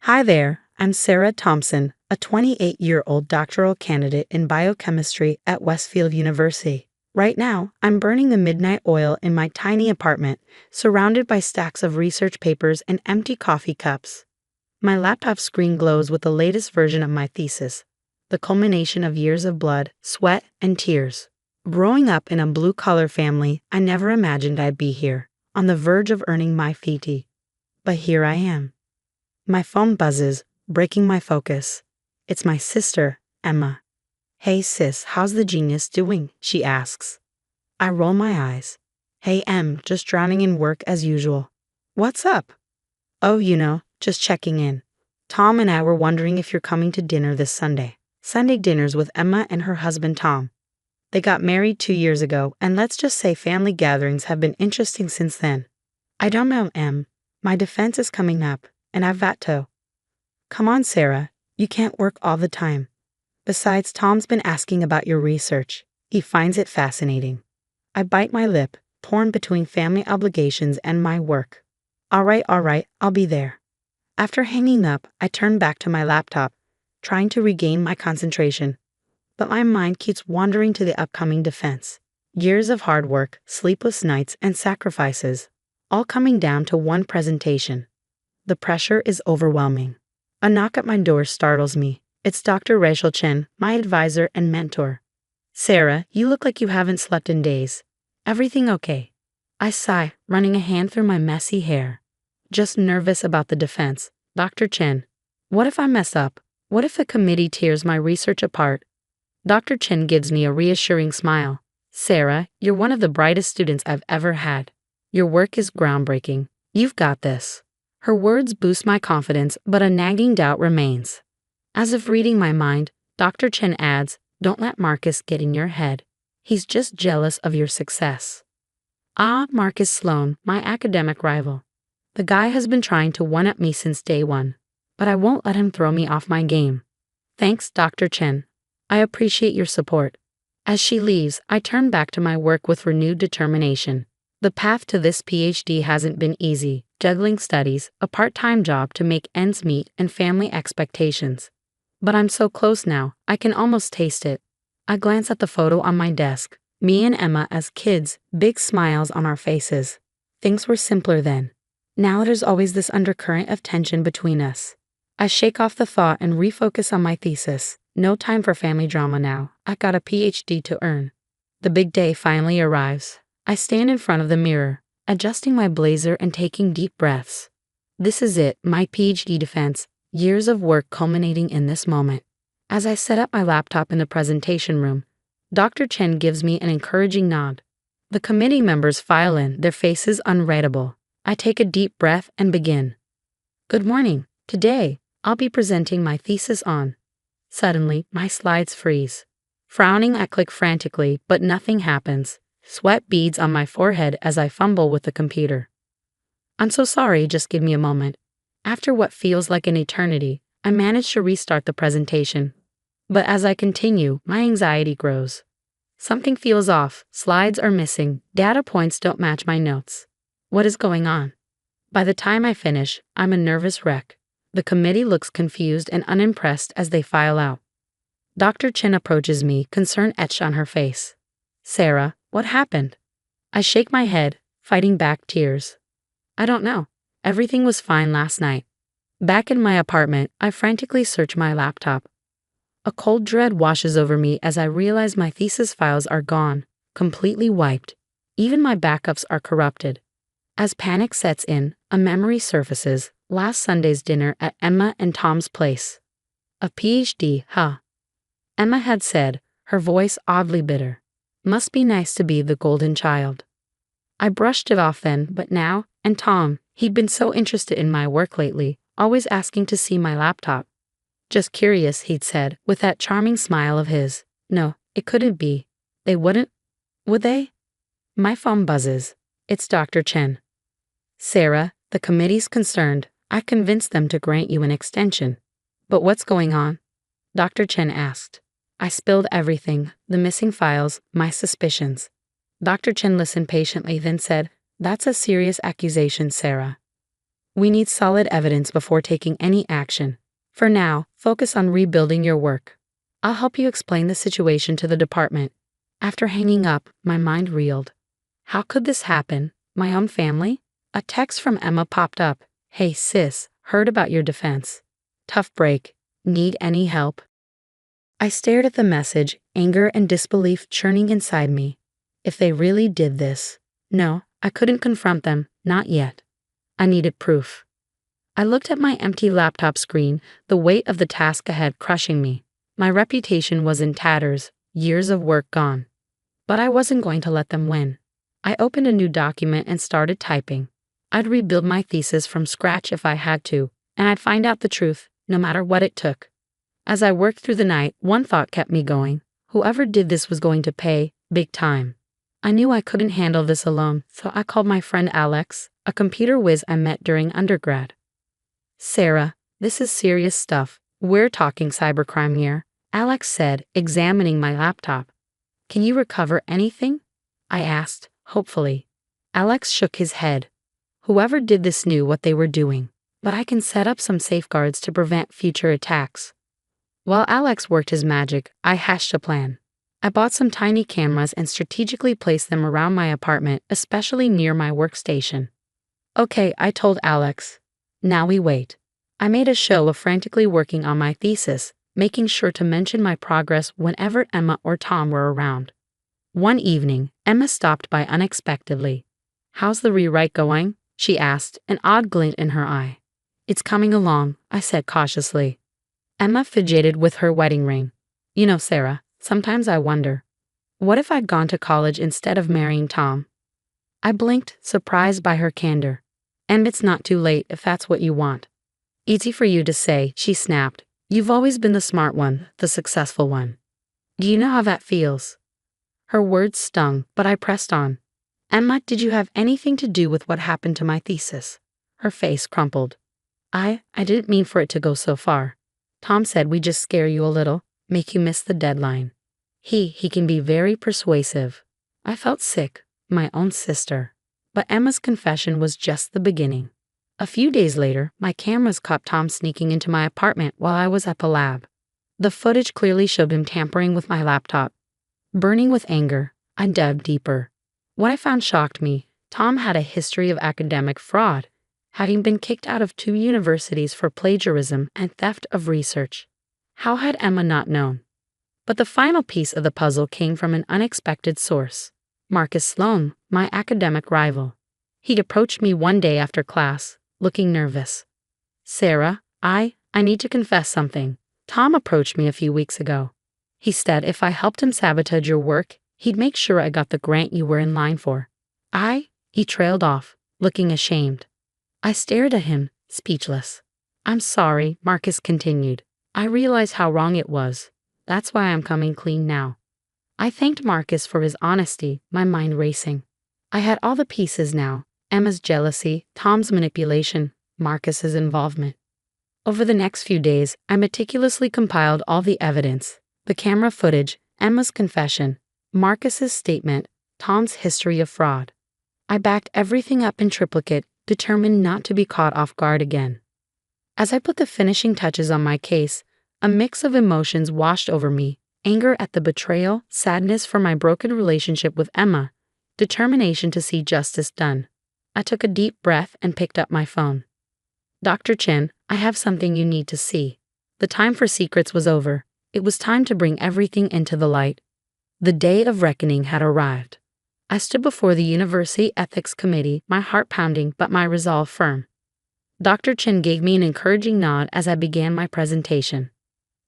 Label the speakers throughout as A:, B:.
A: Hi there, I'm Sarah Thompson, a 28-year-old doctoral candidate in biochemistry at Westfield University. Right now, I'm burning the midnight oil in my tiny apartment, surrounded by stacks of research papers and empty coffee cups. My laptop screen glows with the latest version of my thesis, the culmination of years of blood, sweat, and tears. Growing up in a blue-collar family, I never imagined I'd be here, on the verge of earning my PhD. But here I am. My phone buzzes, breaking my focus. It's my sister, Emma. "Hey sis, how's the genius doing?" she asks. I roll my eyes. "Hey Em, just drowning in work as usual." "What's up?" "Oh, just checking in. Tom and I were wondering if you're coming to dinner this Sunday." Sunday dinners with Emma and her husband Tom. They got married 2 years ago, and let's just say family gatherings have been interesting since then. "I don't know, Em. My defense is coming up, and I've got to." "Come on, Sarah. You can't work all the time. Besides, Tom's been asking about your research. He finds it fascinating." I bite my lip, torn between family obligations and my work. All right, I'll be there." After hanging up, I turn back to my laptop, trying to regain my concentration. But my mind keeps wandering to the upcoming defense. Years of hard work, sleepless nights, and sacrifices, all coming down to one presentation. The pressure is overwhelming. A knock at my door startles me. It's Dr. Rachel Chen, my advisor and mentor. "Sarah, you look like you haven't slept in days. Everything okay?" I sigh, running a hand through my messy hair. "Just nervous about the defense, Dr. Chen. What if I mess up? What if the committee tears my research apart?" Dr. Chen gives me a reassuring smile. "Sarah, you're one of the brightest students I've ever had. Your work is groundbreaking. You've got this." Her words boost my confidence, but a nagging doubt remains. As if reading my mind, Dr. Chen adds, "Don't let Marcus get in your head. He's just jealous of your success." Ah, Marcus Sloan, my academic rival. The guy has been trying to one-up me since day one, but I won't let him throw me off my game. "Thanks, Dr. Chen. I appreciate your support." As she leaves, I turn back to my work with renewed determination. The path to this PhD hasn't been easy, juggling studies, a part-time job to make ends meet, and family expectations. But I'm so close now, I can almost taste it. I glance at the photo on my desk. Me and Emma as kids, big smiles on our faces. Things were simpler then. Now there's always this undercurrent of tension between us. I shake off the thought and refocus on my thesis. No time for family drama now. I got a PhD to earn. The big day finally arrives. I stand in front of the mirror, adjusting my blazer and taking deep breaths. This is it, my PhD defense, years of work culminating in this moment. As I set up my laptop in the presentation room, Dr. Chen gives me an encouraging nod. The committee members file in, their faces unreadable. I take a deep breath and begin. "Good morning. Today, I'll be presenting my thesis on." Suddenly, my slides freeze. Frowning, I click frantically, but nothing happens. Sweat beads on my forehead as I fumble with the computer. "I'm so sorry, just give me a moment." After what feels like an eternity, I manage to restart the presentation. But as I continue, my anxiety grows. Something feels off, slides are missing, data points don't match my notes. What is going on? By the time I finish, I'm a nervous wreck. The committee looks confused and unimpressed as they file out. Dr. Chen approaches me, concern etched on her face. "Sarah, what happened?" I shake my head, fighting back tears. "I don't know. Everything was fine last night." Back in my apartment, I frantically search my laptop. A cold dread washes over me as I realize my thesis files are gone, completely wiped. Even my backups are corrupted. As panic sets in, a memory surfaces, last Sunday's dinner at Emma and Tom's place. "A PhD, huh?" Emma had said, her voice oddly bitter. "Must be nice to be the golden child." I brushed it off then, but now, and Tom, he'd been so interested in my work lately, always asking to see my laptop. "Just curious," he'd said, with that charming smile of his. No, it couldn't be. They wouldn't? Would they? My phone buzzes. It's Dr. Chen. "Sarah, the committee's concerned. I convinced them to grant you an extension." "But what's going on?" Dr. Chen asked. I spilled everything, the missing files, my suspicions. Dr. Chen listened patiently, then said, "That's a serious accusation, Sarah." We need solid evidence before taking any action. For now, focus on rebuilding your work. I'll help you explain the situation to the department. After hanging up, my mind reeled. How could this happen? My own family? A text from Emma popped up. Hey sis, heard about your defense. Tough break. Need any help? I stared at the message, anger and disbelief churning inside me. If they really did this. No, I couldn't confront them, not yet. I needed proof. I looked at my empty laptop screen, the weight of the task ahead crushing me. My reputation was in tatters, years of work gone. But I wasn't going to let them win. I opened a new document and started typing. I'd rebuild my thesis from scratch if I had to, and I'd find out the truth, no matter what it took. As I worked through the night, one thought kept me going. Whoever did this was going to pay, big time. I knew I couldn't handle this alone, so I called my friend Alex, a computer whiz I met during undergrad. Sarah, this is serious stuff. We're talking cybercrime here, Alex said, examining my laptop. Can you recover anything? I asked, hopefully. Alex shook his head. Whoever did this knew what they were doing, but I can set up some safeguards to prevent future attacks. While Alex worked his magic, I hatched a plan. I bought some tiny cameras and strategically placed them around my apartment, especially near my workstation. Okay, I told Alex. Now we wait. I made a show of frantically working on my thesis, making sure to mention my progress whenever Emma or Tom were around. One evening, Emma stopped by unexpectedly. How's the rewrite going? She asked, an odd glint in her eye. It's coming along, I said cautiously. Emma fidgeted with her wedding ring. You know, Sarah, sometimes I wonder, what if I'd gone to college instead of marrying Tom? I blinked, surprised by her candor. And it's not too late if that's what you want. Easy for you to say, she snapped. You've always been the smart one, the successful one. Do you know how that feels? Her words stung, but I pressed on. Emma, did you have anything to do with what happened to my thesis? Her face crumpled. I didn't mean for it to go so far. Tom said we'd just scare you a little, make you miss the deadline. He can be very persuasive. I felt sick, my own sister. But Emma's confession was just the beginning. A few days later, my cameras caught Tom sneaking into my apartment while I was at the lab. The footage clearly showed him tampering with my laptop. Burning with anger, I dug deeper. What I found shocked me. Tom had a history of academic fraud, having been kicked out of 2 universities for plagiarism and theft of research. How had Emma not known? But the final piece of the puzzle came from an unexpected source. Marcus Sloan, my academic rival. He'd approached me one day after class, looking nervous. Sarah, I need to confess something. Tom approached me a few weeks ago. He said if I helped him sabotage your work, he'd make sure I got the grant you were in line for. He trailed off, looking ashamed. I stared at him, speechless. I'm sorry, Marcus continued. I realize how wrong it was. That's why I'm coming clean now. I thanked Marcus for his honesty, my mind racing. I had all the pieces now. Emma's jealousy, Tom's manipulation, Marcus's involvement. Over the next few days, I meticulously compiled all the evidence. The camera footage, Emma's confession, Marcus's statement, Tom's history of fraud. I backed everything up in triplicate, determined not to be caught off guard again. As I put the finishing touches on my case, a mix of emotions washed over me. Anger at the betrayal, sadness for my broken relationship with Emma, determination to see justice done. I took a deep breath and picked up my phone. Dr. Chen, I have something you need to see. The time for secrets was over. It was time to bring everything into the light. The day of reckoning had arrived. I stood before the University Ethics Committee, my heart pounding but my resolve firm. Dr. Chen gave me an encouraging nod as I began my presentation.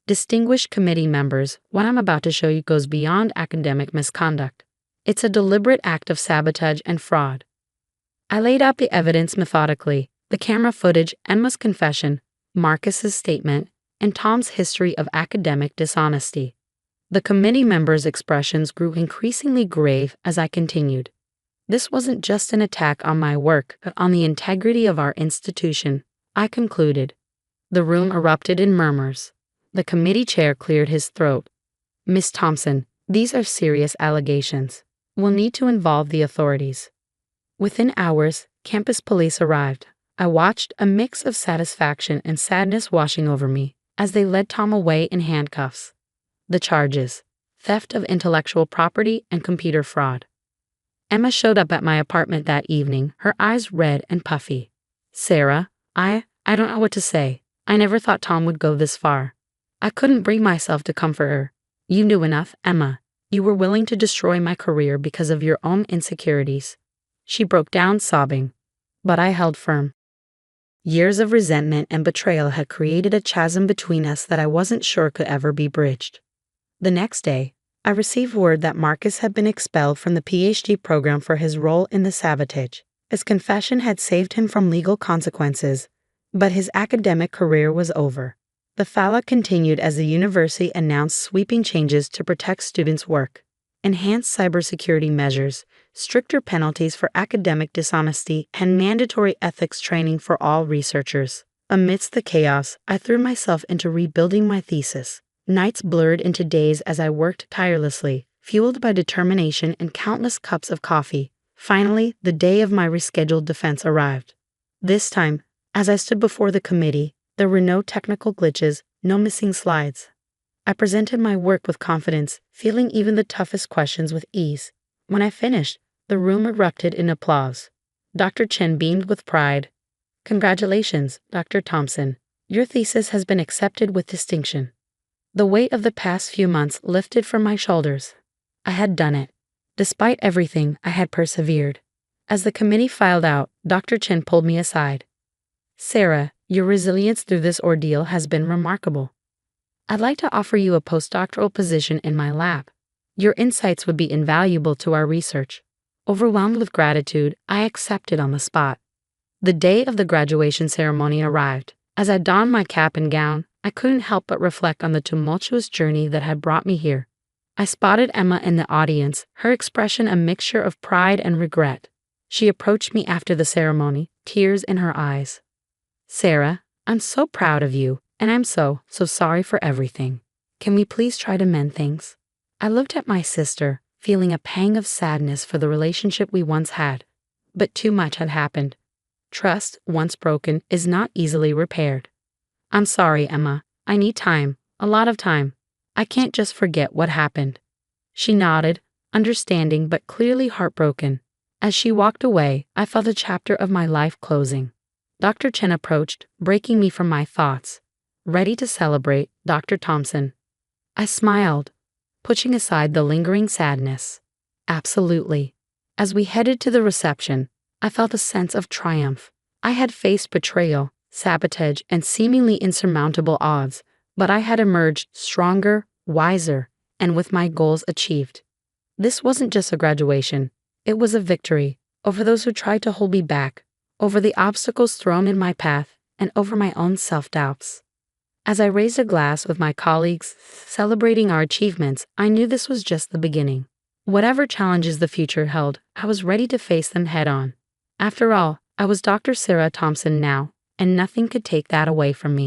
A: Distinguished committee members, what I'm about to show you goes beyond academic misconduct. It's a deliberate act of sabotage and fraud. I laid out the evidence methodically, the camera footage, Emma's confession, Marcus's statement, and Tom's history of academic dishonesty. The committee members' expressions grew increasingly grave as I continued. This wasn't just an attack on my work, but on the integrity of our institution, I concluded. The room erupted in murmurs. The committee chair cleared his throat. Miss Thompson, these are serious allegations. We'll need to involve the authorities. Within hours, campus police arrived. I watched, a mix of satisfaction and sadness washing over me, as they led Tom away in handcuffs. The charges: theft of intellectual property and computer fraud. Emma showed up at my apartment that evening, her eyes red and puffy. Sarah, I don't know what to say. I never thought Tom would go this far. I couldn't bring myself to comfort her. You knew enough, Emma. You were willing to destroy my career because of your own insecurities. She broke down sobbing. But I held firm. Years of resentment and betrayal had created a chasm between us that I wasn't sure could ever be bridged. The next day, I received word that Marcus had been expelled from the PhD program for his role in the sabotage. His confession had saved him from legal consequences, but his academic career was over. The fallout continued as the university announced sweeping changes to protect students' work, enhanced cybersecurity measures, stricter penalties for academic dishonesty, and mandatory ethics training for all researchers. Amidst the chaos, I threw myself into rebuilding my thesis. Nights blurred into days as I worked tirelessly, fueled by determination and countless cups of coffee. Finally, the day of my rescheduled defense arrived. This time, as I stood before the committee, there were no technical glitches, no missing slides. I presented my work with confidence, feeling even the toughest questions with ease. When I finished, the room erupted in applause. Dr. Chen beamed with pride. Congratulations, Dr. Thompson. Your thesis has been accepted with distinction. The weight of the past few months lifted from my shoulders. I had done it. Despite everything, I had persevered. As the committee filed out, Dr. Chen pulled me aside. Sarah, your resilience through this ordeal has been remarkable. I'd like to offer you a postdoctoral position in my lab. Your insights would be invaluable to our research. Overwhelmed with gratitude, I accepted on the spot. The day of the graduation ceremony arrived. As I donned my cap and gown, I couldn't help but reflect on the tumultuous journey that had brought me here. I spotted Emma in the audience, her expression a mixture of pride and regret. She approached me after the ceremony, tears in her eyes. Sarah, I'm so proud of you, and I'm so sorry for everything. Can we please try to mend things? I looked at my sister, feeling a pang of sadness for the relationship we once had. But too much had happened. Trust, once broken, is not easily repaired. I'm sorry, Emma. I need time, a lot of time. I can't just forget what happened. She nodded, understanding but clearly heartbroken. As she walked away, I felt a chapter of my life closing. Dr. Chen approached, breaking me from my thoughts. Ready to celebrate, Dr. Thompson. I smiled, pushing aside the lingering sadness. Absolutely. As we headed to the reception, I felt a sense of triumph. I had faced betrayal, sabotage, and seemingly insurmountable odds, but I had emerged stronger, wiser, and with my goals achieved. This wasn't just a graduation. It was a victory over those who tried to hold me back, over the obstacles thrown in my path, and over my own self-doubts. As I raised a glass with my colleagues, celebrating our achievements, I knew this was just the beginning. Whatever challenges the future held, I was ready to face them head-on. After all, I was Dr. Sarah Thompson now, and nothing could take that away from me.